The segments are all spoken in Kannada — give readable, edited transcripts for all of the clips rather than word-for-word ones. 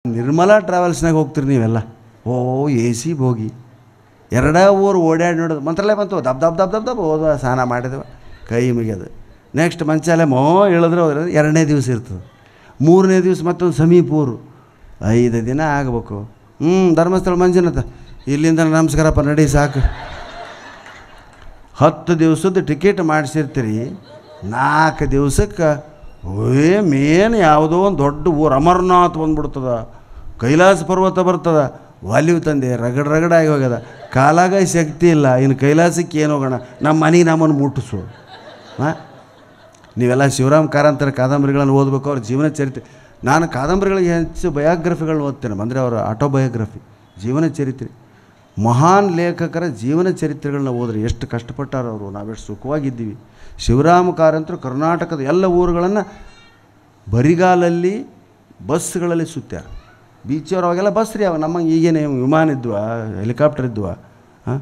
ನಿರ್ಮಲಾ ಟ್ರಾವೆಲ್ಸ್ನಾಗ ಹೋಗ್ತೀರಿ ನೀವೆಲ್ಲ. ಓ ಎ ಸಿ ಹೋಗಿ 2 ಊರು ಓಡಾಡಿ ನೋಡೋದು. ಮಂತ್ರಾಲಯ ಬಂತು, ದಬ್ ದಬ್ ದಬ್ ದಬ್ ದಬ್ ಹೋದ, ಸ್ನಾನ ಮಾಡಿದೆವು, ಕೈ ಮುಗಿಯೋದು. ನೆಕ್ಸ್ಟ್ ಮಂಚಾಲಯ ಇಳಿದ್ರೆ ಹೋದ್ರೆ 2ನೇ ದಿವಸ ಇರ್ತದೆ. 3ನೇ ದಿವಸ ಮತ್ತೊಂದು ಸಮೀಪೂರು, 5 ದಿನ ಆಗಬೇಕು. ಧರ್ಮಸ್ಥಳ ಮಂಜುನಾಥ, ಇಲ್ಲಿಂದ ನಮಸ್ಕಾರಪ್ಪ ನಡಿ ಸಾಕು. 10 ದಿವಸದ ಟಿಕೆಟ್ ಮಾಡಿಸಿರ್ತೀರಿ. 4 ದಿವಸಕ್ಕೆ ಮೇನ್ ಯಾವುದೋ ಒಂದು ದೊಡ್ಡ ಊರು ಅಮರನಾಥ್ ಬಂದ್ಬಿಡ್ತದ, ಕೈಲಾಸ ಪರ್ವತ ಬರ್ತದ, ವಾಲಿವ್ ತಂದೆ ರಗಡಾಗಿ ಹೋಗ್ಯದ, ಕಾಲಾಗ ಶಕ್ತಿ ಇಲ್ಲ, ಇನ್ನು ಕೈಲಾಸಕ್ಕೆ ಏನು ಹೋಗೋಣ, ನಮ್ಮ ಮನೆಗೆ ನಮ್ಮನ್ನು ಮುಟ್ಟಿಸು. ಹಾಂ, ನೀವೆಲ್ಲ ಶಿವರಾಮ್ ಕಾರಂತರ ಕಾದಂಬರಿಗಳನ್ನು ಓದಬೇಕು, ಅವ್ರ ಜೀವನ ಚರಿತ್ರೆ. ನಾನು ಕಾದಂಬರಿಗಳಿಗೆ ಹೆಚ್ಚು ಬಯೋಗ್ರಫಿಗಳನ್ನ ಓದ್ತೇನೆ, ಅಂದರೆ ಅವರ ಆಟೋಬಯೋಗ್ರಫಿ, ಜೀವನ ಚರಿತ್ರೆ. ಮಹಾನ್ ಲೇಖಕರ ಜೀವನ ಚರಿತ್ರೆಗಳನ್ನ ಓದ್ರಿ, ಎಷ್ಟು ಕಷ್ಟಪಟ್ಟಾರ ಅವರು, ನಾವೆಷ್ಟು ಸುಖವಾಗಿದ್ದೀವಿ. ಶಿವರಾಮ ಕಾರಂತರು ಕರ್ನಾಟಕದ ಎಲ್ಲ ಊರುಗಳನ್ನು ಬರಿಗಾಲಲ್ಲಿ ಬಸ್ಗಳಲ್ಲಿ ಸುತ್ತ್ಯಾರ. ಬೀಚವ್ರು ಅವಾಗೆಲ್ಲ ಬಸ್ ರೀ, ಅವಾಗ ನಮ್ಮಂಗೆ ಈಗೇನು ವಿಮಾನ ಇದ್ವಾ, ಹೆಲಿಕಾಪ್ಟರ್ ಇದ್ವಾ? ಹಾಂ,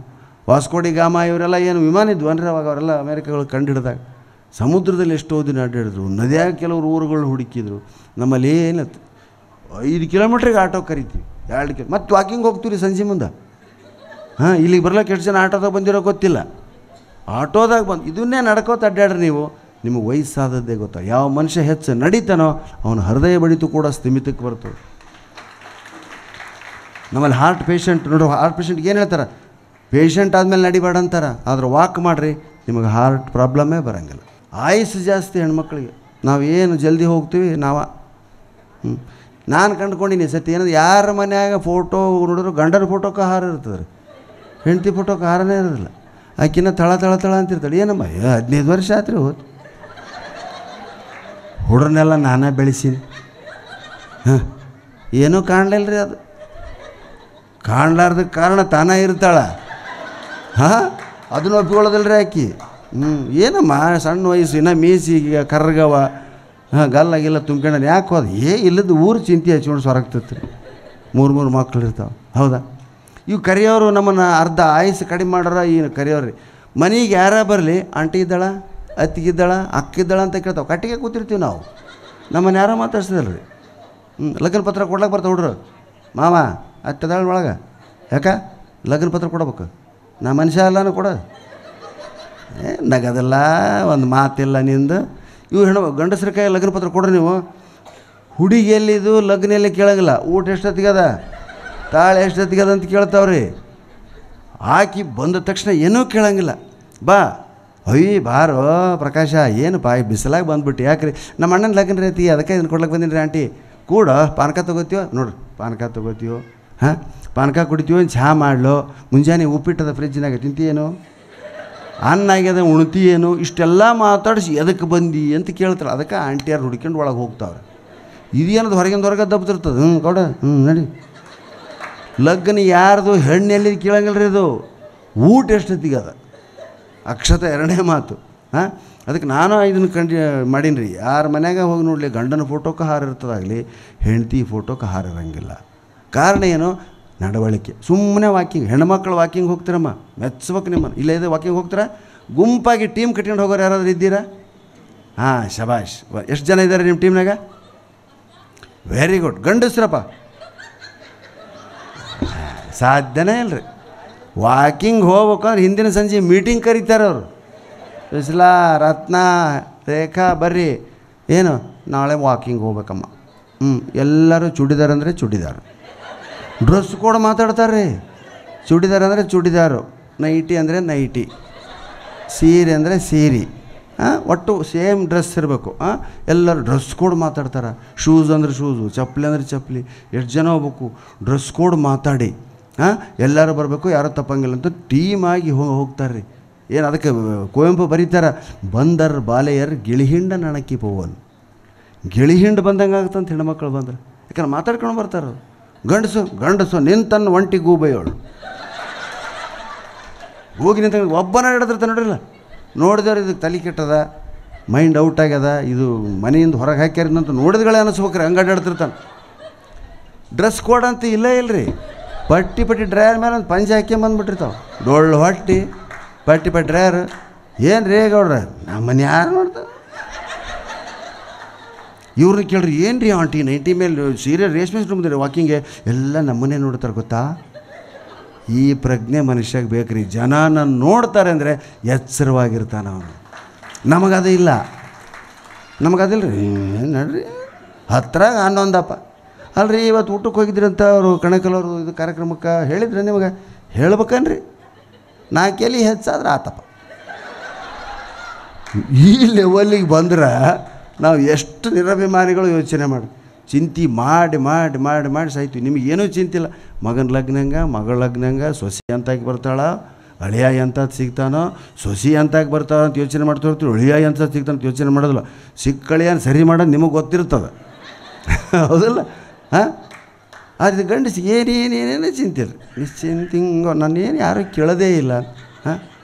ವಾಸ್ಕೋಡಿ ಗಾಮ ಇವರೆಲ್ಲ ಏನು ವಿಮಾನ ಇದ್ವು ಅಂದರೆ ಅವಾಗ ಅವರೆಲ್ಲ ಅಮೇರಿಕಗಳು ಕಂಡು ಹಿಡಿದಾಗ. ಸಮುದ್ರದಲ್ಲಿ ಎಷ್ಟೋ ದಿನ ಅಡ್ಡಾಡಿದ್ರು, ನದಿಯಾಗ ಕೆಲವರು ಊರುಗಳನ್ನ ಹುಡುಕಿದ್ರು. ನಮ್ಮಲ್ಲಿ ಏನು 5 ಕಿಲೋಮೀಟ್ರಿಗೆ ಆಟೋ ಕರಿತೀವಿ, 2 ಕಿಲೋ, ಮತ್ತು ವಾಕಿಂಗ್ ಹೋಗ್ತೀವಿ ರೀ ಸಂಜೆ ಮುಂದೆ. ಹಾಂ, ಇಲ್ಲಿಗೆ ಬರ್ಲಿಕ್ಕೆ ಎಷ್ಟು ಜನ ಆಟೋದಾಗ ಬಂದಿರೋ ಗೊತ್ತಿಲ್ಲ, ಆಟೋದಾಗ ಬಂದು ಇದನ್ನೇ ನಡ್ಕೋತ ಅಡ್ಡಾಡ್ರಿ ನೀವು. ನಿಮಗೆ ವಯಸ್ಸಾದದ್ದೇ ಗೊತ್ತಾ. ಯಾವ ಮನುಷ್ಯ ಹೆಚ್ಚು ನಡೀತಾನೋ ಅವನ ಹೃದಯ ಬಡಿತು ಕೂಡ ಸ್ಥಿಮಿತಕ್ಕೆ ಬರ್ತದೆ. ನಮ್ಮಲ್ಲಿ ಹಾರ್ಟ್ ಪೇಷಂಟ್ ನೋಡ್ರಿ, ಹಾರ್ಟ್ ಪೇಷಂಟ್ಗೆ ಏನು ಹೇಳ್ತಾರೆ, ಪೇಷಂಟ್ ಆದಮೇಲೆ ನಡಿಬೇಡ ಅಂತಾರೆ, ಆದ್ರೆ ವಾಕ್ ಮಾಡಿರಿ ನಿಮಗೆ ಹಾರ್ಟ್ ಪ್ರಾಬ್ಲಮ್ಮೇ ಬರೋಂಗಿಲ್ಲ. ಆಯುಸ್ಸು ಜಾಸ್ತಿ ಹೆಣ್ಮಕ್ಳಿಗೆ, ನಾವೇನು ಜಲ್ದಿ ಹೋಗ್ತೀವಿ ನಾನು ಕಂಡ್ಕೊಂಡಿನಿ ಸತಿ ಏನದು, ಯಾರ ಮನ್ಯಾಗ ಫೋಟೋ ನೋಡಿದ್ರು ಗಂಡನ ಫೋಟೋಕ್ಕೆ ಹಾರ ಇರ್ತದೆ ರೀ, ಹೆಂಡತಿ ಫೋಟೋಕ್ಕೆ ಹಾರನೇ ಇರೋದಿಲ್ಲ. ಆಕಿನ್ನ ತಳ ಅಂತಿರ್ತಾಳೆ. ಏನಮ್ಮ 15 ವರ್ಷ ಆತ್ರಿ ಹೋದ್, ಹುಡ್ರನ್ನೆಲ್ಲ ನಾನೇ ಬೆಳೆಸೀನಿ. ಹಾಂ, ಏನೂ ಕಾಣಲಿಲ್ಲ ರೀ, ಅದು ಕಾಣಲಾರ್ದಕ್ಕೆ ಕಾರಣ ತಾನೇ ಇರ್ತಾಳೆ. ಹಾಂ, ಅದನ್ನು ಒಪ್ಪಿಕೊಳ್ಳೋದಿಲ್ಲ ರೀ ಆಕಿ. ಏನಮ್ಮ ಸಣ್ಣ ವಯಸ್ಸು, ಇನ್ನೂ ಮೀಸಿಗೆ ಕರ್ಗವ, ಗಲ್ಲಾಗಿಲ್ಲ ತುಂಬ್ಕೊಂಡ ಯಾಕೆ ಹೋದ, ಇಲ್ಲದ ಊರು ಚಿಂತೆ ಹಚ್ಕೊಂಡು ಸೊರಗ್ತೈತೆ ರೀ. 3 ಮಕ್ಳು ಇರ್ತಾವೆ. ಹೌದಾ, ಇವು ಕರಿಯೋರು ನಮ್ಮನ್ನು ಅರ್ಧ ಆಯುಸ್ಸು ಕಡಿಮೆ ಮಾಡೋರ ಈ ಕರಿಯೋರು ರೀ. ಮನೆಗೆ ಯಾರ ಬರಲಿ, ಆಂಟಿ ಇದ್ದಾಳ, ಅತ್ತಿಗಿದ್ದಾಳ, ಅಕ್ಕಿದ್ದಾಳ ಅಂತ ಕೇಳ್ತಾವೆ. ಕಟ್ಟಿಗೆ ಕೂತಿರ್ತೀವಿ ನಾವು, ನಮ್ಮನ್ನು ಯಾರೋ ಮಾತಾಡ್ಸಿದಲ್ಲ ರೀ. ಲಗ್ನ ಪತ್ರ ಕೊಡ್ಲಕ್ಕೆ ಬರ್ತಾವೆ ಹುಡ್ರು, ಮಾವ ಅತ್ತದಾಳ ಒಳಗೆ, ಯಾಕೆ ಲಗ್ನ ಪತ್ರ ಕೊಡ್ಬೇಕು, ನಾ ಮನುಷ್ಯ ಅಲ್ಲನೂ ಕೊಡ, ನಗದಲ್ಲ, ಒಂದು ಮಾತಿಲ್ಲ ನಿಂದು. ಇವು ಗಂಡಸ್ರ ಕೈ ಲಗ್ನ ಪತ್ರ ಕೊಡ್ರಿ ನೀವು. ಹುಡುಗಿ ಎಲ್ಲಿದು ಲಗ್ನ ಎಲ್ಲಿ ಕೇಳಂಗಿಲ್ಲ, ಊಟ ಎಷ್ಟೊತ್ತಿಗದ, ತಾಳೆ ಎಷ್ಟೊತ್ತಿಗದ ಅಂತ ಕೇಳ್ತಾವ್ರಿ. ಆಕಿ ಬಂದ ತಕ್ಷಣ ಏನೂ ಕೇಳಂಗಿಲ್ಲ. ಬಾ ಬಾರೋ ಪ್ರಕಾಶ, ಏನು ಬಾಯಿ ಬಿಸಿಲಾಗಿ ಬಂದ್ಬಿಟ್ಟು, ಯಾಕ್ರಿ ನಮ್ಮ ಅಣ್ಣನ ಲಗ್ನ ರೀತಿ, ಅದಕ್ಕೆ ಇದನ್ನು ಕೊಡ್ಲಕ್ಕೆ ಬಂದೀನಿ ರೀ ಆಂಟಿ, ಕೂಡ ಪಾನಕ ತೊಗೋತೀವೋ ನೋಡ್ರಿ, ಪಾನಕ ತೊಗೋತೀವೋ, ಹಾಂ ಪಾನಕ ಕುಡಿತೀವೋ, ಚಹಾ ಮಾಡಲೋ, ಮುಂಜಾನೆ ಉಪ್ಪಿಟ್ಟದ ಫ್ರಿಜ್ನಾಗ ತಿಂತೀಯೇನು, ಅನ್ನ ಆಗ್ಯದ ಉಣ್ತಿ ಏನು, ಇಷ್ಟೆಲ್ಲ ಮಾತಾಡಿಸಿ ಎದಕ್ಕೆ ಬಂದಿ ಅಂತ ಕೇಳ್ತಾರೆ. ಅದಕ್ಕೆ ಆಂಟಿಯಾರು ಹುಡ್ಕೊಂಡು ಒಳಗೆ ಹೋಗ್ತಾವ್ರೆ. ಇದೇನದು ಹೊರಗೆ ದಬ್ತಿರ್ತದೆ. ಕೊಡ ನಡಿ. ಲಗ್ನ ಯಾರ್ದು ಹೆಣ್ಣು ಎಲ್ಲಿ ಕೇಳಂಗಿಲ್ಲ ರೀ, ಅದು ಊಟ ಎಷ್ಟೊತ್ತಿಗದ, ಅಕ್ಷತೆ 2ನೇ ಮಾತು. ಹಾಂ, ಅದಕ್ಕೆ ನಾನು ಇದನ್ನು ಮಾಡೀನಿ ರೀ. ಯಾರ ಮನ್ಯಾಗ ಹೋಗಿ ನೋಡಲಿ, ಗಂಡನ ಫೋಟೋಕ್ಕೆ ಹಾರ ಇರ್ತದಾಗಲಿ, ಹೆಂಡತಿ ಫೋಟೋಕ್ಕೆ ಹಾರ ಇರೋಂಗಿಲ್ಲ. ಕಾರಣ ಏನು, ನಡವಳಿಕೆ. ಸುಮ್ಮನೆ ವಾಕಿಂಗ್, ಹೆಣ್ಮಕ್ಳು ವಾಕಿಂಗ್ ಹೋಗ್ತೀರಮ್ಮ, ಮೆಚ್ಚಬೇಕು ನಿಮ್ಮನ್ನು. ಇಲ್ಲ ಇದೆ ವಾಕಿಂಗ್ ಹೋಗ್ತೀರಾ, ಗುಂಪಾಗಿ ಟೀಮ್ ಕಟ್ಕೊಂಡು ಹೋಗೋರು ಯಾರಾದ್ರೂ ಇದ್ದೀರಾ? ಹಾಂ, ಶಬಾಷ್. ಎಷ್ಟು ಜನ ಇದ್ದಾರೆ ನಿಮ್ಮ ಟೀಮ್ನಾಗ? Very good. ಗಂಡಸ್ರಪ್ಪ ಸಾಧ್ಯನೇ ಇಲ್ಲ ರೀ. ವಾಕಿಂಗ್ ಹೋಗ್ಬೇಕಂದ್ರೆ ಹಿಂದಿನ ಸಂಜೆ ಮೀಟಿಂಗ್ ಕರೀತಾರೆ ಅವರು. ಬಿಸ್ಲಾ, ರತ್ನ, ರೇಖಾ ಬರ್ರಿ, ಏನು ನಾಳೆ ವಾಕಿಂಗ್ ಹೋಗ್ಬೇಕಮ್ಮ. ಎಲ್ಲರೂ ಚೂಡಿದಾರ ಅಂದರೆ ಚೂಡಿದಾರ, ಡ್ರೆಸ್ ಕೂಡ ಮಾತಾಡ್ತಾರೆ ರೀ. ಚೂಡಿದಾರ ಅಂದರೆ ಚೂಡಿದಾರು, ನೈಟಿ ಅಂದರೆ ನೈಟಿ, ಸೀರೆ ಅಂದರೆ ಸೀರೆ. ಒಟ್ಟು ಸೇಮ್ ಡ್ರೆಸ್ ಇರಬೇಕು. ಎಲ್ಲರೂ ಡ್ರೆಸ್ ಕೋಡ್ ಮಾತಾಡ್ತಾರೆ. ಶೂಸ್ ಅಂದರೆ ಶೂಸು, ಚಪ್ಪಲಿ ಅಂದರೆ ಚಪ್ಪಲಿ. ಎಷ್ಟು ಜನ ಹೋಗ್ಬೇಕು, ಡ್ರೆಸ್ ಕೋಡ್ ಮಾತಾಡಿ ಎಲ್ಲರೂ ಬರಬೇಕು, ಯಾರೂ ತಪ್ಪಂಗಿಲ್ಲ ಅಂತ ಟೀಮಾಗಿ ಹೋಗ್ತಾರೆ ರೀ. ಏನು ಅದಕ್ಕೆ ಕುವೆಂಪು ಬರೀತಾರೆ, ಬಂದರ್ ಬಾಲೆಯರ್ ಗಿಳಿಹಿಂಡ ನಣಕಿ ಪೋವನ್. ಗಿಳಿಹಿಂಡು ಬಂದಂಗೆ ಆಗುತ್ತಂತ ಹೆಣ್ಮಕ್ಳು ಬಂದ್ರೆ, ಯಾಕಂದ್ರೆ ಮಾತಾಡ್ಕೊಂಡು ಬರ್ತಾರೆ. ಗಂಡಸು ನಿಂತನ್ನು ಒಂಟಿ ಗೂಬೆಯೋಳು ಹೋಗಿ ನಿಂತ ಒಬ್ಬನ ಹಿಡಿದಿರ್ತಾನೆ ನೋಡ್ರಿಲ್ಲ. ನೋಡಿದವ್ರು ಇದಕ್ಕೆ ತಲೆ ಕೆಟ್ಟದ, ಮೈಂಡ್ ಔಟ್ ಆಗ್ಯದ, ಇದು ಮನೆಯಿಂದ ಹೊರಗೆ ಹಾಕ್ಯಾರಂತ ನೋಡಿದ್ಗಳೇ ಅನಿಸ್ಬೇಕ್ರಿ, ಹಂಗೆ ಅಡ್ಡಾಡ್ತಿರ್ತಾನೆ. ಡ್ರೆಸ್ ಕೋಡ್ ಅಂತ ಇಲ್ಲೇ ಇಲ್ಲರಿ. ಪಟ್ಟಿ ಡ್ರೈಯರ್ ಮೇಲೆ ಒಂದು ಪಂಚೆ ಹಾಕ್ಯಂಬಂದ್ಬಿಟ್ಟಿರ್ತಾವೆ, ಡೊಳ್ಳು ಹೊಟ್ಟಿ ಪಟ್ಟಿ ಡ್ರೈಯರ್. ಏನು ರೇ ಗೌಡ್ರ, ನಮ್ಮನ್ನು ಯಾರು ನೋಡ್ತಾರೆ? ಇವ್ರನ್ನ ಕೇಳ್ರಿ, ಏನು ರೀ ಆಂಟಿ ನೈಂಟಿ ಮೇಲೆ ಸೀರಿಯಲ್ ರೇಷ್ಮೆ ತುಂಬಿದ್ರಿ ವಾಕಿಂಗ್ಗೆ, ಎಲ್ಲ ನಮ್ಮನ್ನೇ ನೋಡ್ತಾರೆ ಗೊತ್ತಾ. ಈ ಪ್ರಜ್ಞೆ ಮನುಷ್ಯಗೆ ಬೇಕು ರೀ. ಜನ ನನ್ನ ನೋಡ್ತಾರೆ ಅಂದರೆ ಎಚ್ಚರವಾಗಿರ್ತಾನೆ ಅವನು. ನಮಗದೇ ಇಲ್ಲ, ನಮಗದಿಲ್ಲ ರೀ. ನಡ್ರಿ ಹತ್ತಿರ ಹನ್ನೊಂದಪ್ಪ ಅಲ್ರಿ. ಇವತ್ತು ಊಟಕ್ಕೆ ಹೋಗಿದ್ರಂತ ಅವರು ಕಣಕಲವರು ಇದು ಕಾರ್ಯಕ್ರಮಕ್ಕೆ ಹೇಳಿದ್ರೆ ನಿಮಗೆ ಹೇಳ್ಬೇಕನ್ರಿ. 4 ಎಲೆ ಹೆಚ್ಚಾದ್ರೆ ಆತಪ್ಪ. ಈ ಲೆವೆಲ್ಲಿಗೆ ಬಂದ್ರೆ ನಾವು ಎಷ್ಟು ನಿರಭಿಮಾನಿಗಳು ಯೋಚನೆ ಮಾಡಿ ಚಿಂತೆ ಮಾಡಿ ಮಾಡಿ ಮಾಡಿ ಮಾಡಿ ಸಾಯ್ತೀವಿ. ನಿಮಗೇನೂ ಚಿಂತಿಲ್ಲ. ಮಗನ ಲಗ್ನಂಗೆ, ಮಗಳ ಲಗ್ನಂಗೆ, ಸೊಸೆ ಅಂತಾಗಿ ಬರ್ತಾಳ, ಅಳಿಯ ಎಂಥದ್ದು ಸಿಗ್ತಾನೋ, ಸೊಸಿ ಅಂತಾಗಿ ಬರ್ತಾವ ಅಂತ ಯೋಚನೆ ಮಾಡ್ತಾ ಇರ್ತೀವಿ. ಅಳಿಯ ಎಂಥದ್ದು ಸಿಗ್ತಾನಂತ ಯೋಚನೆ ಮಾಡೋದಿಲ್ಲ. ಸಿಕ್ಕಳಿಯನ್ ಸರಿ ಮಾಡೋದು ನಿಮಗೆ ಗೊತ್ತಿರ್ತದೆ, ಹೌದಲ್ಲ? ಹಾಂ, ಅದು ಗಂಡಸಿಗೆ ಏನೇನೇನೇನೇ ಚಿಂತಿಲ್ಲ, ನಿಶ್ಚಿಂತ ಹಿಂಗೋ. ನಾನೇನು ಯಾರೂ ಕೇಳೋದೇ ಇಲ್ಲ. ಹಾಂ,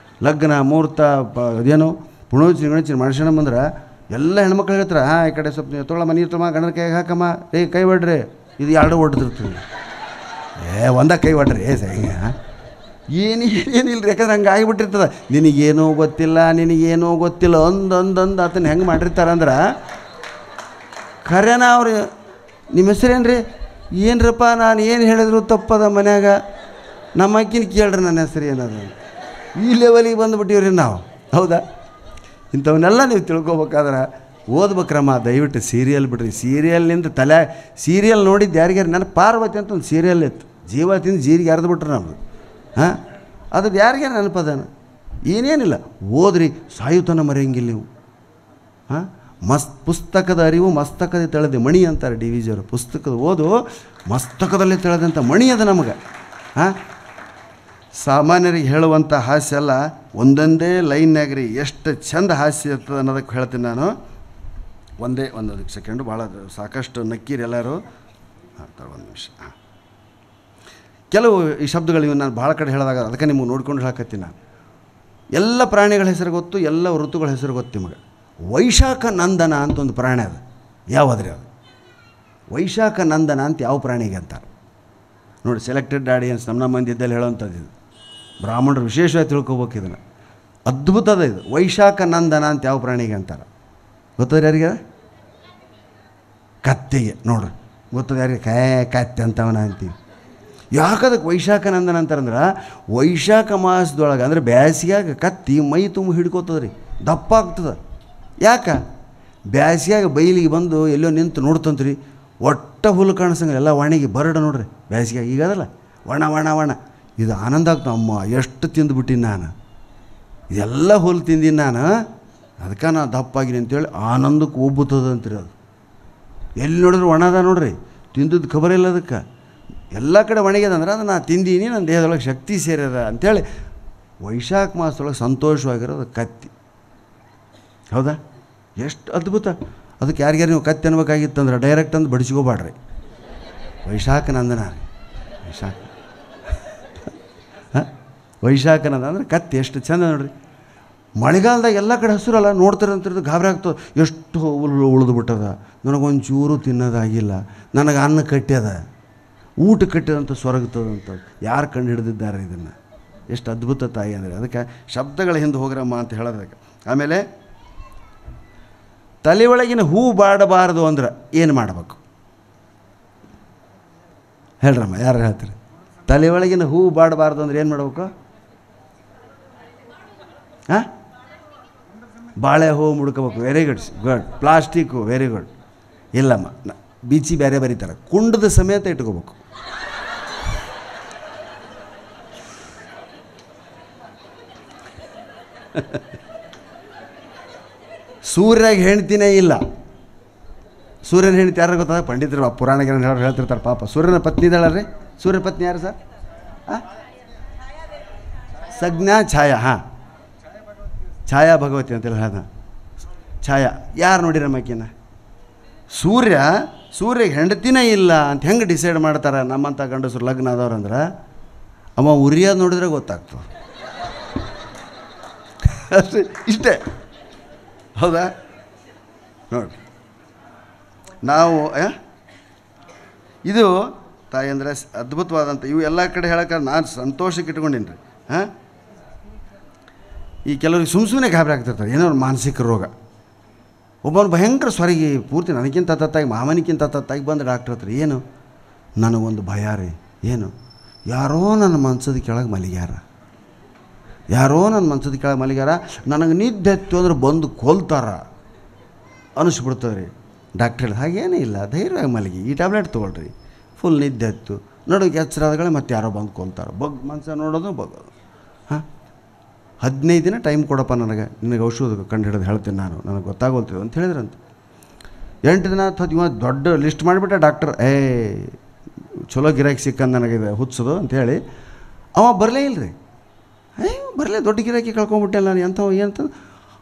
ಲಗ್ನ ಮುಹೂರ್ತ ಅದೇನೋ ಪುಣೋಚಿನ ಗಣಚಿನ ಮನುಷ್ಯನ ಬಂದ್ರೆ ಎಲ್ಲ ಹೆಣ್ಮಕ್ಳು ಹೇಳ್ತಾರೆ, ಹಾಂ ಈ ಕಡೆ ಸ್ವಲ್ಪ ತೊಗೊಳಮ್ಮ, ನೀರು ತೊಗೊಮ್ಮ, ಗಂಡನ ಕೈಗೆ ಹಾಕಮ್ಮ, ಕೈ ಹೊಡ್ರಿ. ಇದು 2 ಹೊಡೆದಿರ್ತೀವಿ. ಒಂದೇ ಕೈ ಹೊಡ್ರಿ ಸರಿ. ಏನೇನಿಲ್ಲ ರೀ, ಯಾಕಂದ್ರೆ ಹಂಗೆ ಆಗಿಬಿಟ್ಟಿರ್ತದೆ. ನಿನಗೇನೂ ಗೊತ್ತಿಲ್ಲ, ನಿನಗೇನೂ ಗೊತ್ತಿಲ್ಲ ಒಂದೊಂದೊಂದು ಆತನ ಹೆಂಗೆ ಮಾಡಿರ್ತಾರಂದ್ರೆ ಖರೇನ. ಅವ್ರು ನಿಮ್ಮ ಹೆಸರೇನು ರೀ? ಏನರಪ್ಪ ನಾನು ಏನು ಹೇಳಿದ್ರು ತಪ್ಪದ ಮನ್ಯಾಗ, ನಮ್ಮ ಅಕ್ಕಿನ ಕೇಳ್ರಿ ನನ್ನ ಹೆಸರು ಏನದು. ಈ ಲೆವೆಲಿಗೆ ಬಂದುಬಿಟ್ಟಿವ್ರಿ ನಾವು, ಹೌದಾ? ಇಂಥವನ್ನೆಲ್ಲ ನೀವು ತಿಳ್ಕೊಬೇಕಾದ್ರೆ ಓದ್ಬೇಕ್ರಮ್ಮ. ದಯವಿಟ್ಟು ಸೀರಿಯಲ್ ಬಿಡ್ರಿ. ಸೀರಿಯಲ್ನಿಂದ ಸೀರಿಯಲ್ ನೋಡಿದ್ದು ಯಾರಿಗಾರು ನನ್ನ ಪಾರ್ವತಿ ಅಂತ ಒಂದು ಸೀರಿಯಲ್ ಇತ್ತು. ಜೀವ ತಿಂದು ಜೀರಿಗೆ ಅರ್ದ್ಬಿಟ್ರೆ ನಮ್ಮದು. ಹಾಂ, ಅದ್ರದ್ದು ಯಾರಿಗೆ ನೆನಪದಾನ? ಏನೇನಿಲ್ಲ. ಓದ್ರಿ, ಸಾಯುತನ ಮರೆಯಂಗಿಲ್ಲ ನೀವು. ಹಾಂ, ಪುಸ್ತಕದ ಅರಿವು ಮಸ್ತಕದ ತೆಳೆದ ಮಣಿ ಅಂತಾರೆ ಡಿ ವಿ ಜಿಯವರು. ಪುಸ್ತಕದ ಓದು ಮಸ್ತಕದಲ್ಲಿ ತೆಳೆದಂಥ ಮಣಿ ಅದು ನಮಗೆ. ಹಾಂ, ಸಾಮಾನ್ಯರಿಗೆ ಹೇಳುವಂಥ ಹಾಸ್ಯ ಅಲ್ಲ, ಒಂದೊಂದೇ ಲೈನ್ನಾಗ ರೀ ಎಷ್ಟು ಚಂದ ಹಾಸ್ಯ ಇರ್ತದೆ ಅನ್ನೋದಕ್ಕೆ ಹೇಳ್ತೀನಿ ನಾನು. ಒಂದೇ ಒಂದು ಸೆಕೆಂಡು, ಭಾಳ ಸಾಕಷ್ಟು ನಕ್ಕೀರಿ ಎಲ್ಲರೂ. ಹಾಂ, 1 ನಿಮಿಷ. ಹಾಂ, ಕೆಲವು ಈ ಶಬ್ದಗಳು ಇವು ನಾನು ಭಾಳ ಕಡೆ ಹೇಳಿದಾಗ ಅದಕ್ಕೆ ನಿಮಗೆ ನೋಡ್ಕೊಂಡು ಹೇಳಕತ್ತೀನಿ ನಾನು. ಎಲ್ಲ ಪ್ರಾಣಿಗಳ ಹೆಸರು ಗೊತ್ತು, ಎಲ್ಲ ಋತುಗಳ ಹೆಸರು ಗೊತ್ತು ನಿಮಗೆ. ವೈಶಾಖ ನಂದನ ಅಂತ ಒಂದು ಪ್ರಾಣಿ ಅದು. ಯಾವುದ್ರಿ ಅದು? ವೈಶಾಖ ನಂದನ ಅಂತ ಯಾವ ಪ್ರಾಣಿಗೆ ಅಂತಾರೆ ನೋಡಿ. ಸೆಲೆಕ್ಟೆಡ್ ಆಡಿಯನ್ಸ್ ನಮ್ಮ ಮಂದಿ ಇದ್ದಲ್ಲಿ ಹೇಳೋವಂಥದ್ದು ಇದು. ಬ್ರಾಹ್ಮಣರು ವಿಶೇಷವಾಗಿ ತಿಳ್ಕೊಬೇಕು ಇದನ್ನು. ಅದ್ಭುತದ ಇದು. ವೈಶಾಖ ನಂದನ ಅಂತ ಯಾವ ಪ್ರಾಣಿಗೆ ಅಂತಾರೆ ಗೊತ್ತದ ಯಾರಿಗೆ? ಕತ್ತಿಗೆ. ನೋಡ್ರಿ, ಗೊತ್ತದ ಯಾರಿಗೆ? ಕತ್ತೆ ಅಂತವನ ಅಂತೀವಿ. ಯಾಕದಕ್ಕೆ ವೈಶಾಖ ನಂದನ ಅಂತಾರಂದ್ರೆ, ವೈಶಾಖ ಮಾಸದೊಳಗೆ ಅಂದರೆ ಬ್ಯಾಸಿಗ್ಯಾಗ ಕತ್ತಿ ಮೈ ತುಂಬ ಹಿಡ್ಕೋತದ ರೀ, ದಪ್ಪ ಆಗ್ತದೆ. ಯಾಕೆ? ಬ್ಯಾಸಿಗ್ಯಾಗ ಬೈಲಿಗೆ ಬಂದು ಎಲ್ಲೋ ನಿಂತು ನೋಡ್ತಂತ್ರಿ, ಒಟ್ಟ ಹುಲ್ಲು ಕಾಣಿಸಂಗಿಲ್ಲ, ಎಲ್ಲ ಒಣಗಿ ಬರಡ ನೋಡ್ರಿ ಬ್ಯಾಸಿಗ್ಯಾಗ. ಈಗ ಅದಲ್ಲ ಒಣ ಒಣ ಒಣ. ಇದು ಆನಂದ ಆಗ್ತದೆ. ಅಮ್ಮ ಎಷ್ಟು ತಿಂದುಬಿಟ್ಟಿನಿ ನಾನು, ಇದೆಲ್ಲ ಹುಲ್ಲು ತಿಂದೀನಿ ನಾನು, ಅದಕ್ಕೆ ನಾನು ದಪ್ಪಾಗಿನಿ ಅಂತೇಳಿ ಆನಂದಕ್ಕೆ ಒಬ್ಬುತ್ತದಂತ್ರಿ ಅದು. ಎಲ್ಲಿ ನೋಡಿದ್ರೆ ಒಣದ ನೋಡ್ರಿ, ತಿಂದದ್ದು ಖಬರ್ ಇಲ್ಲ ಅದಕ್ಕೆ. ಎಲ್ಲ ಕಡೆ ಒಣಗ್ಯದಂದ್ರೆ ಅದು ನಾನು ತಿಂದೀನಿ, ನನ್ನ ದೇಹದೊಳಗೆ ಶಕ್ತಿ ಸೇರ್ಯದ ಅಂಥೇಳಿ ವೈಶಾಖ ಮಾಸದೊಳಗೆ ಸಂತೋಷವಾಗಿರೋದು ಕತ್ತಿ. ಹೌದಾ? ಎಷ್ಟು ಅದ್ಭುತ. ಅದಕ್ಕೆ ಯಾರಿಗಾರು ನೀವು ಕತ್ತಿ ಅನ್ಬೇಕಾಗಿತ್ತಂದ್ರೆ ಡೈರೆಕ್ಟ್ ಅಂದು ಬಡಿಸ್ಕೋಬಾಡ್ರಿ. ವೈಶಾಖ ನಂದನ ರೀ, ವೈಶಾಖ. ಹಾಂ, ವೈಶಾಖ ನಂದನ ಅಂದರೆ ಕತ್ತಿ. ಎಷ್ಟು ಚಂದ ನೋಡ್ರಿ. ಮಳೆಗಾಲದಾಗ ಎಲ್ಲ ಕಡೆ ಹಸಿರಲ್ಲ, ನೋಡ್ತಾರಂತಿರೋದು ಗಾಬರಿ ಆಗ್ತದೆ. ಎಷ್ಟು ಉಳಿದು ಬಿಟ್ಟದ, ನನಗೊಂಚೂರು ತಿನ್ನೋದಾಗಿಲ್ಲ, ನನಗೆ ಅನ್ನ ಕಟ್ಟ್ಯದ, ಊಟ ಕಟ್ಟಿದಂಥ ಸ್ವರ್ಗತದಂತ. ಯಾರು ಕಂಡು ಹಿಡಿದಿದ್ದಾರೆ ಇದನ್ನು? ಎಷ್ಟು ಅದ್ಭುತ ತಾಯಿ ಅಂದರೆ. ಅದಕ್ಕೆ ಶಬ್ದಗಳ ಹಿಂದೆ ಹೋಗ್ರಮ್ಮ ಅಂತ ಹೇಳೋದಕ್ಕೆ. ಆಮೇಲೆ ತಲೆ ಒಳಗಿನ ಹೂ ಬಾಡಬಾರದು ಅಂದ್ರೆ ಏನು ಮಾಡಬೇಕು ಹೇಳ್ರಮ್ಮ? ಯಾರು ಹೇಳ್ತಾರೆ? ತಲೆ ಒಳಗಿನ ಹೂ ಬಾಡಬಾರ್ದು ಅಂದ್ರೆ ಏನು ಮಾಡಬೇಕು? ಹಾಂ, ಬಾಳೆ ಹೂವು ಮುಡ್ಕೋಬೇಕು. Very good, good. Plastic, very good. ಇಲ್ಲಮ್ಮ, ಬೀಚಿ ಬೇರೆ ಬರೀತಾರೆ. ಕುಂಡದ ಸಮೇತ ಇಟ್ಕೋಬೇಕು. ಸೂರ್ಯಾಗ ಹೆಣ್ತಿನೇ ಇಲ್ಲ. ಸೂರ್ಯನ ಹೆಣ್ತಿ ಯಾರು ಗೊತ್ತಾಗ? ಪಂಡಿತರು ಪುರಾಣಗಿರ ಹೇಳ್ತಿರ್ತಾರೆ ಪಾಪ. ಸೂರ್ಯನ ಪತ್ನಿ ಇದ್ದಾಳ್ರಿ. ಸೂರ್ಯನ ಪತ್ನಿ ಯಾರು ಸರ್? ಹಾಂ, ಸಂಜ್ಞಾ ಛಾಯಾ. ಹಾಂ, ಛಾಯಾ ಭಗವತಿ ಅಂತೇಳಿ ಹೇಳ್ದ. ಛಾಯಾ ಯಾರು ನೋಡಿರಮ್ಮ ಆಕಿನ? ಸೂರ್ಯಗೆ ಹೆಂಡತಿನೇ ಇಲ್ಲ ಅಂತ ಹೆಂಗೆ ಡಿಸೈಡ್ ಮಾಡ್ತಾರೆ ನಮ್ಮಂಥ ಗಂಡಸರು ಲಗ್ನ ಆದವ್ರಂದ್ರೆ? ಅಮ್ಮ ಉರಿಯೋದು ನೋಡಿದ್ರೆ ಗೊತ್ತಾಗ್ತದೆ ಅಷ್ಟೇ, ಇಷ್ಟೇ. ಹೌದಾ? ನೋಡಿ, ನಾವು ಇದು ತಾಯಿ ಅಂದರೆ ಅದ್ಭುತವಾದಂಥ ಇವು ಎಲ್ಲ ಕಡೆ ಹೇಳೋಕೆ ನಾನು ಸಂತೋಷಕ್ಕೆ ಇಟ್ಕೊಂಡೀನಿ ರೀ. ಹಾಂ, ಈ ಕೆಲವ್ರಿಗೆ ಸುಮ್ಮನೆ ಗಾಬರಿ ಆಗ್ತಿರ್ತಾರೆ, ಏನೋ ಮಾನಸಿಕ ರೋಗ. ಒಬ್ಬನು ಭಯಂಕರ ಸ್ವರಿಗೆ ಪೂರ್ತಿ ನನಗಿಂತ ತತ್ತಾಗಿ ಮಾಮನಿಗಿಂತ ತತ್ತಾಗಿ ಬಂದು ಡಾಕ್ಟ್ರ್ ಹತ್ರ, ಏನು ನನಗೊಂದು ಭಯ ರೀ, ಏನು ಯಾರೋ ನನ್ನ ಮನ್ಸದ ಕೆಳಗೆ ಮಲಗ್ಯಾರ, ಯಾರೋ ನನ್ನ ಮನ್ಸದ ಕೆಳಗೆ ಮಲಗ್ಯಾರ, ನನಗೆ ನಿದ್ದೆ ಎತ್ತು ಅಂದ್ರೆ ಬಂದು ಕೊಲ್ತಾರ ಅನಿಸ್ಬಿಡ್ತದೆ ರೀ. ಡಾಕ್ಟ್ರ್ ಹೇಳಿದ ಹಾಗೇನೇ ಇಲ್ಲ, ಧೈರ್ಯವಾಗಿ ಮಲಗಿ, ಈ ಟ್ಯಾಬ್ಲೆಟ್ ತೊಗೊಳ್ರಿ, ಫುಲ್ ನಿದ್ದೆ ಎತ್ತು, ನಡುಗೆ ಎಚ್ಚರಾದಗಳೇ ಮತ್ತೆ ಯಾರೋ ಬಂದು ಕೊಲ್ತಾರೆ, ಮನ್ಸ ನೋಡೋದು ಬಗ್ಗೋದು. ಹಾಂ 15 ದಿನ ಟೈಮ್ ಕೊಡಪ್ಪ ನನಗೆ, ನಿನಗೆ ಔಷಧ ಕಂಡು ಹಿಡಿದು ಹೇಳ್ತೀನಿ ನಾನು, ನನಗೆ ಗೊತ್ತಾಗೋಲ್ತದೆ ಅಂತ ಹೇಳಿದ್ರಂತೆ. 8 ದಿನ ಅಥವಾ ದೊಡ್ಡ ಲಿಸ್ಟ್ ಮಾಡಿಬಿಟ್ಟೆ ಡಾಕ್ಟರ್, ಚಲೋ ಗಿರಾಕಿ ಸಿಕ್ಕಂದು ನನಗಿದೆ ಹುಚ್ಚೋದು ಅಂಥೇಳಿ. ಅವ ಬರಲೇ ಇಲ್ಲ ರೀ, ಬರಲೇ, ದೊಡ್ಡ ಗಿರಾಕಿ ಕಳ್ಕೊಂಬಿಟ್ಟೆಲ್ಲ ನಾನು ಎಂಥವ ಏನಂತ.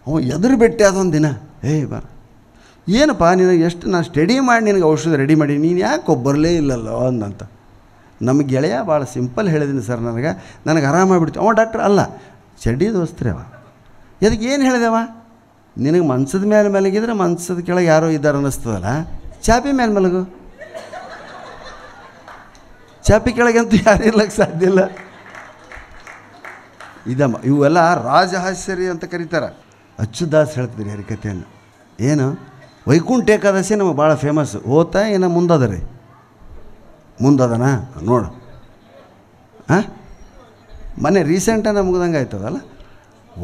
ಅವ ಎದುರು ಬೆಟ್ಟೆ ಅದೊಂದು ದಿನ, ಬರ ಏನಪ್ಪ ನಿನಗೆ ಎಷ್ಟು ನಾನು ಸ್ಟಡಿ ಮಾಡಿ ನಿನಗೆ ಔಷಧ ರೆಡಿ ಮಾಡಿ, ನೀನು ಯಾಕೆ ಬರಲೇ ಇಲ್ಲಲ್ಲೋ ಅಂದಂತ. ನಮಗೆ ಗೆಳೆಯ ಭಾಳ ಸಿಂಪಲ್ ಹೇಳಿದ್ದೀನಿ ಸರ್, ನನಗೆ ಆರಾಮಾಗಿಬಿಡ್ತು. ಅವ ಡಾಕ್ಟ್ರ್ ಅಲ್ಲ, ಚಡ್ಡಿ ದೋಸ್ತ್ರಿ ಅವ. ಅದಕ್ಕೆ ಏನು ಹೇಳಿದೆವ, ನಿನಗೆ ಮನ್ಸದ ಮೇಲೆ ಮಲಗಿದ್ರೆ ಮನ್ಸದ ಕೆಳಗೆ ಯಾರೋ ಇದ್ದಾರೆ ಅನ್ನಿಸ್ತದಲ್ಲ, ಚಾಪಿ ಮೇಲೆ ಮಲಗು, ಚಾಪಿ ಕೆಳಗಂತೂ ಯಾರು ಇರ್ಲಕ್ಕೆ ಸಾಧ್ಯ ಇಲ್ಲ. ಇದಮ್ಮ ಇವೆಲ್ಲ ರಾಜಹಾಸ್ಯರಿ ಅಂತ ಕರೀತಾರೆ. ಅಚ್ಚುದಾಸ್ ಹೇಳ್ತಿದ್ರಿ ಹರಿಕಥೆಯನ್ನು. ಏನು ವೈಕುಂಠ ಏಕಾದಶಿ ನಮಗೆ ಭಾಳ ಫೇಮಸ್. ಓದ್ತಾ ಏನೋ ಮುಂದದ ರೀ, ಮುಂದದನಾ ನೋಡು. ಮೊನ್ನೆ ರೀಸೆಂಟಾಗಿ ನಮ್ಗದಂಗೆ ಆಯ್ತದಲ್ಲ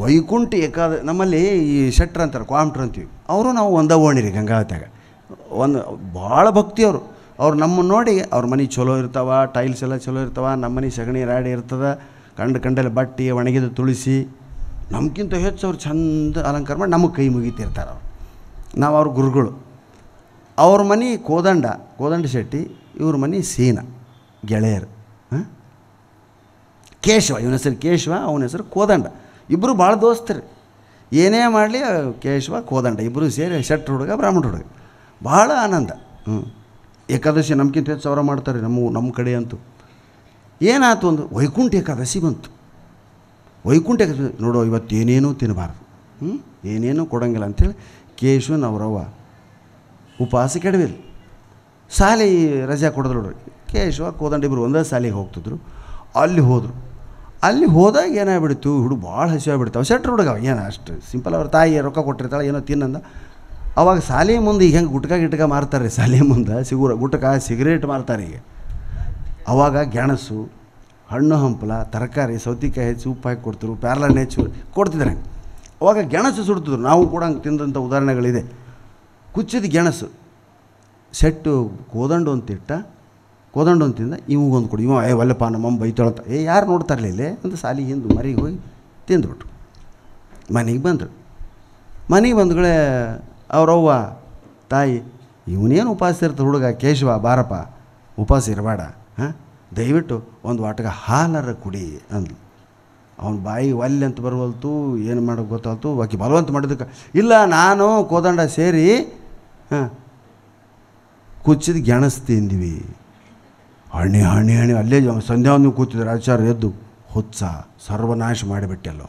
ವೈಕುಂಠ ಏಕಾದಶಿ. ನಮ್ಮಲ್ಲಿ ಈ ಶೆಟ್ರ್ ಅಂತಾರೆ, ಕ್ವಾಮ್ಟ್ರ್ ಅಂತೀವಿ, ಅವರು ನಾವು ಒಂದೇ ಓಣಿರಿ ಗಂಗಾವತ್ಯಾಗ. ಒಂದು ಭಾಳ ಭಕ್ತಿ ಅವ್ರು ನಮ್ಮನ್ನು ನೋಡಿ, ಅವ್ರ ಮನೆ ಚಲೋ ಇರ್ತಾವ, ಟೈಲ್ಸ್ ಎಲ್ಲ ಚಲೋ ಇರ್ತಾವ, ನಮ್ಮ ಮನೆ ಸಗಣಿ ರಾಡಿ ಇರ್ತದೆ, ಕಂಡಲ್ಲಿ ಬಟ್ಟೆ ಒಣಗಿದ ತುಳಸಿ, ನಮ್ಗಿಂತ ಹೆಚ್ಚು ಅವ್ರು ಚಂದ ಅಲಂಕಾರ ಮಾಡಿ ನಮಗೆ ಕೈ ಮುಗಿತಿರ್ತಾರೆ. ನಾವು ಅವ್ರ ಗುರುಗಳು. ಅವ್ರ ಮನೆ ಕೋದಂಡ ಶೆಟ್ಟಿ, ಇವ್ರ ಮನೆ ಸೀನಾ, ಗೆಳೆಯರು. ಕೇಶವ, ಇವನ ಹೆಸರು ಕೇಶವ, ಅವನ ಹೆಸರು ಕೋದಂಡ. ಇಬ್ಬರು ಭಾಳ ದೋಸ್ತರು. ಏನೇ ಮಾಡಲಿ ಕೇಶವ ಕೋದಂಡ ಇಬ್ಬರು ಸೇರಿ ಶೆಟ್ರ್ ಹುಡುಗ ಬ್ರಾಹ್ಮಣ ಹುಡುಗ, ಭಾಳ ಆನಂದ. ಏಕಾದಶಿ ನಮ್ಗಿಂತ ಹೆಚ್ಚು ಸಾವಿರ ಮಾಡ್ತಾರೆ ನಮ್ಮ ಕಡೆ ಅಂತೂ. ಏನಾಯ್ತು, ಒಂದು ವೈಕುಂಠ ಏಕಾದಶಿ ಬಂತು. ವೈಕುಂಠ ಏಕಾದಶಿ ನೋಡೋ, ಇವತ್ತು ಏನೇನೂ ತಿನ್ನಬಾರ್ದು, ಏನೇನೂ ಕೊಡೋಂಗಿಲ್ಲ ಅಂಥೇಳಿ ಕೇಶವನ ಅವರವ್ವ ಉಪವಾಸ ಕೆಡವಿಲ್ಲ. ಶಾಲೆ ರಜೆ ಕೊಡೋದು ನೋಡ್ರಿ, ಕೇಶವ ಕೋದಂಡ ಇಬ್ಬರು ಒಂದೇ ಶಾಲೆಗೆ ಹೋಗ್ತಿದ್ರು. ಅಲ್ಲಿ ಹೋದಾಗ ಏನಾಗ್ಬಿಡ್ತು, ಹುಡುಗ ಭಾಳ ಹಸಿವಾಗ್ಬಿಡ್ತಾವೆ. ಶೆಟ್ರ್ ಹುಡುಗ ಏನು ಅಷ್ಟು ಸಿಂಪಲ್, ಅವ್ರ ತಾಯಿ ರೊಕ್ಕ ಕೊಟ್ಟಿರ್ತಾಳೆ ಏನೋ ತಿನ್ನಂದ. ಅವಾಗ ಶಾಲೆ ಮುಂದೆ ಈಗ ಹೆಂಗೆ ಗುಟ್ಕ ಮಾರ್ತಾರೆ ರೀ, ಶಾಲೆ ಮುಂದೆ ಗುಟ್ಕ ಸಿಗರೇಟ್ ಮಾರ್ತಾರೆ ಈಗ. ಅವಾಗ ಗೆಣಸು, ಹಣ್ಣು ಹಂಪಲ, ತರಕಾರಿ, ಸೌತೆಕಾಯಿ ಹೆಚ್ಚು ಉಪ್ಪು ಹಾಕಿ ಕೊಡ್ತಿದ್ರು, ಪ್ಯಾರ್ಲಣ್ಣೆ ಹೆಚ್ಚು ಕೊಡ್ತಿದ್ದಾರೆ. ಅವಾಗ ಗೆಣಸು ಸುಡ್ತಿದ್ರು, ನಾವು ಕೂಡ ಹಂಗೆ ತಿಂದಂಥ ಉದಾಹರಣೆಗಳಿದೆ. ಕುಚ್ಚಿದ ಗೆಣಸು ಸೆಟ್ಟು ಕೋದಂಡ ಒಂದು ತಿಂದ, ಇವಂಗೊಂದು ಕೊಡಿ, ಒಲ್ಲಪ್ಪ ನಮ್ಮಮ್ಮ ಬೈತೊಳತ, ಯಾರು ನೋಡ್ತಾರಲ್ಲ ಇಲ್ಲೇ ಅಂತ ಶಾಲೆಗೆ ಹಿಂದೆ ಮರಿಗೆ ಹೋಗಿ ತಿಂದ್ಬಿಟ್ರು. ಮನೆಗೆ ಬಂದಗಳೇ ಅವ್ರವ್ವ ತಾಯಿ, ಇವನೇನು ಉಪವಾಸ ಇರ್ತದೆ ಹುಡುಗ ಕೇಶವ, ಬಾರಪ್ಪ ಉಪವಾಸ ಇರಬೇಡ, ದಯವಿಟ್ಟು ಒಂದು ವಾಟಗ ಹಾಲರ ಕುಡಿ ಅಂದ್ಲು. ಅವನ ಬಾಯಿ ಒಲ್ಲೆ ಅಂತ ಬರುವಲ್ತು, ಏನು ಮಾಡೋಕ್ಕೆ ಗೊತ್ತಾಯ್ತು. ಆಕೆ ಬಲವಂತ ಮಾಡಿದ್ದಕ್ಕೆ, ಇಲ್ಲ ನಾನು ಕೋದಂಡ ಸೇರಿ ಕುಚ್ಚಿದ ಗೆಣಸು ತಿಂದ್ವಿ. ಹಣ್ಣೆ ಅಲ್ಲೇ ಸಂಧ್ಯಾವನ್ನು ಕೂತಿದ್ರು ಆಚಾರ್ಯ ಎದ್ದು, ಹುಚ್ಚ ಸರ್ವನಾಶ ಮಾಡಿಬಿಟ್ಟೆಲ್ಲೋ.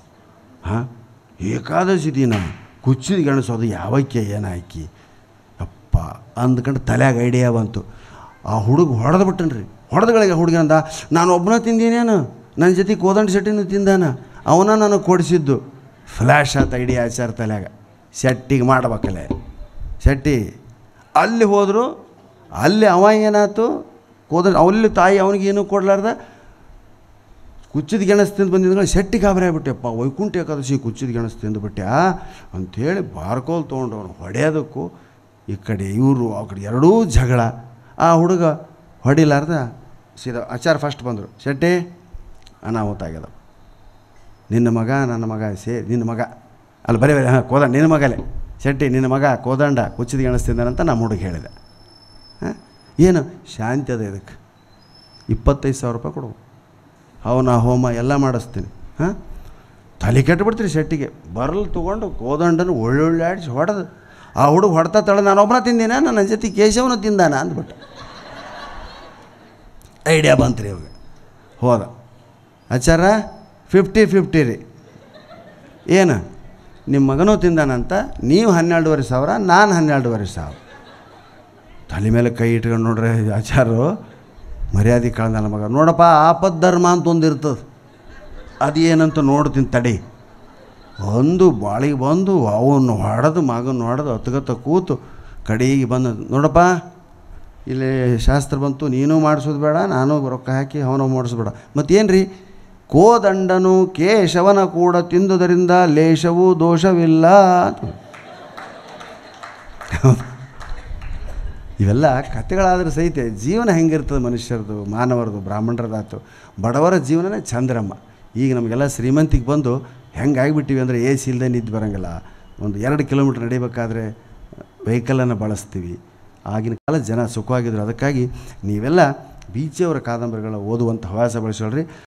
ಏಕಾದಶಿ ದಿನ ಕುಚ್ಚಿದ ಗೆಣಸು, ಅದು ಯಾವಕ್ಕೆ ಏನಾಕಿ ಅಪ್ಪ ಅಂದ್ಕೊಂಡು ತಲೆಯಾಗ ಐಡಿಯಾ ಬಂತು. ಆ ಹುಡುಗ ಹೊಡೆದ್ಬಿಟ್ಟನ್ರಿ. ಹೊಡೆದಗಳಿಗೆ ಹುಡುಗಂದ, ನಾನು ಒಬ್ಬನ ತಿಂದೀನೇನು, ನನ್ನ ಜೊತೆ ಕೋದಂಡ ಶೆಟ್ಟಿನೂ ತಿಂದಾನ, ಅವನ ನನಗೆ ಕೊಡಿಸಿದ್ದು. ಫ್ಲ್ಯಾಶ್ ಆತ ಐಡಿಯಾ ಆಚಾರ ತಲೆಯಾಗ. ಶೆಟ್ಟಿಗೆ ಮಾಡ್ಬೇಕಲ್ಲೇ ಶೆಟ್ಟಿ. ಅಲ್ಲಿ ಹೋದರು, ಅಲ್ಲಿ ಅವ ಏನಾಯ್ತು, ಕೋದಂಡ ಅಲ್ಲಿ ತಾಯಿ ಅವನಿಗೇನು ಕೊಡ್ಲಾರ್ದ ಕುಚ್ಚಿದ ಗೆಣಸು ತಿಂದು ಬಂದಿದ್ದ. ಶೆಟ್ಟಿ ಗಾಬರಿ ಆಗ್ಬಿಟ್ಟೆಪ್ಪ, ವೈಕುಂಠ ಏಕಾದಶಿ ಕುಚ್ಚಿದ ಗೆಣಸು ತಿಂದುಬಿಟ್ಟೆ ಅಂಥೇಳಿ ಬಾರ್ಕೋಲ್ ತೊಗೊಂಡು ಅವನು ಹೊಡೆಯೋದಕ್ಕೂ, ಈ ಕಡೆ ಇವರು ಆ ಕಡೆ ಎರಡೂ ಜಗಳ. ಆ ಹುಡುಗ ಹೊಡಿಲಾರ್ದ ಸೀದಾ ಆಚಾರ ಫಸ್ಟ್ ಬಂದರು, ಶೆಟ್ಟಿ ಅನಾಹುತಾಗ್ಯದ, ನಿನ್ನ ಮಗ ನನ್ನ ಮಗ ನಿನ್ನ ಮಗ ಅಲ್ಲಿ ಬರೀ ಕೋದಂಡ ನಿನ್ನ ಮಗಲೇ ಶೆಟ್ಟಿ, ನಿನ್ನ ಮಗ ಕೋದಂಡ ಕುಚ್ಚಿದ ಗೆಣಸು ತಿಂದಾನಂತ ನಮ್ಮ ಹುಡುಗ ಹೇಳಿದೆ. ಏನು ಶಾಂತಿ ಅದ ಇದಕ್ಕೆ, 25,000 ರೂಪಾಯಿ ಕೊಡು, ಅವನ ಹೋಮ ಎಲ್ಲ ಮಾಡಿಸ್ತೀನಿ. ತಲೆ ಕೆಟ್ಟುಬಿಡ್ತೀರಿ ಶೆಟ್ಟಿಗೆ. ಬರಲು ತೊಗೊಂಡು ಕೋದಂಡನ ಒಳ್ಳೊಳ್ಳೆ ಆಡಿಸಿ ಹೊಡೆದು, ಆ ಹುಡುಗ ಹೊಡ್ತಾ ತಳ, ನಾನು ಒಬ್ಬನ ತಿಂದಿನ, ನನ್ನ ಜೊತೆ ಕೇಶವನು ತಿಂದಾನ ಅಂದ್ಬಿಟ್ಟು ಐಡಿಯಾ ಬಂತು ರೀ. ಅವಾಗ ಹೋದ ಆಚಾರ 50-50 ರೀ. ಏನು ನಿಮ್ಮ ಮಗನೂ ತಿಂದಾನಂತ, ನೀವು 12,500, ನಾನು 12,500. ತಲೆ ಮೇಲೆ ಕೈ ಇಟ್ಕೊಂಡು ನೋಡ್ರಿ ಆಚಾರು, ಮರ್ಯಾದೆ ಕಳೆದ ಮಗ. ನೋಡಪ್ಪ ಆಪದ್ ಧರ್ಮ ಅಂತ ಒಂದು ಇರ್ತದೆ, ಅದು ಏನಂತ ನೋಡ್ತೀನಿ ತಡಿ. ಒಂದು ಬಾಳಿಗೆ ಬಂದು ಅವನು ಹೊಡೆದು ಮಗನ ಹೊಡೆದು ಹತ್ಗತ್ತ ಕೂತು ಕಡೆಗೆ ಬಂದು, ನೋಡಪ್ಪ ಇಲ್ಲಿ ಶಾಸ್ತ್ರ ಬಂತು, ನೀನು ಮಾಡಿಸೋದು ಬೇಡ, ನಾನು ರೊಕ್ಕ ಹಾಕಿ ಅವನು ಮಾಡಿಸ್ಬೇಡ. ಮತ್ತೇನು ರೀ, ಕೋದಂಡನು ಕೇಶವನ ಕೂಡ ತಿಂದುದರಿಂದ ಲೇಷವೂ ದೋಷವಿಲ್ಲ. ಇವೆಲ್ಲ ಕಥೆಗಳಾದ್ರೆ ಸಹಿತ ಜೀವನ ಹೆಂಗಿರ್ತದೆ ಮನುಷ್ಯರದು, ಮಾನವರದು, ಬ್ರಾಹ್ಮಣರದಾತು. ಬಡವರ ಜೀವನನೇ ಚಂದ್ರಮ್ಮ. ಈಗ ನಮಗೆಲ್ಲ ಶ್ರೀಮಂತಿಗೆ ಬಂದು ಹೆಂಗಾಗಿಬಿಟ್ಟಿವಿ ಅಂದರೆ ಎ ಸಿ ಇಲ್ಲದೆ ನಿದ್ದು ಬರೋಂಗಿಲ್ಲ. ಒಂದು 2 ಕಿಲೋಮೀಟ್ರ್ ನಡಿಬೇಕಾದ್ರೆ ವೆಹಿಕಲನ್ನು ಬಳಸ್ತೀವಿ. ಆಗಿನ ಕಾಲ ಜನ ಸುಖವಾಗಿದ್ರು. ಅದಕ್ಕಾಗಿ ನೀವೆಲ್ಲ ಬೀಚಿಯವರ ಕಾದಂಬರಿಗಳ ಓದುವಂಥ ಹವ್ಯಾಸ ಬೆಳೆಸೋಳ್ರಿ.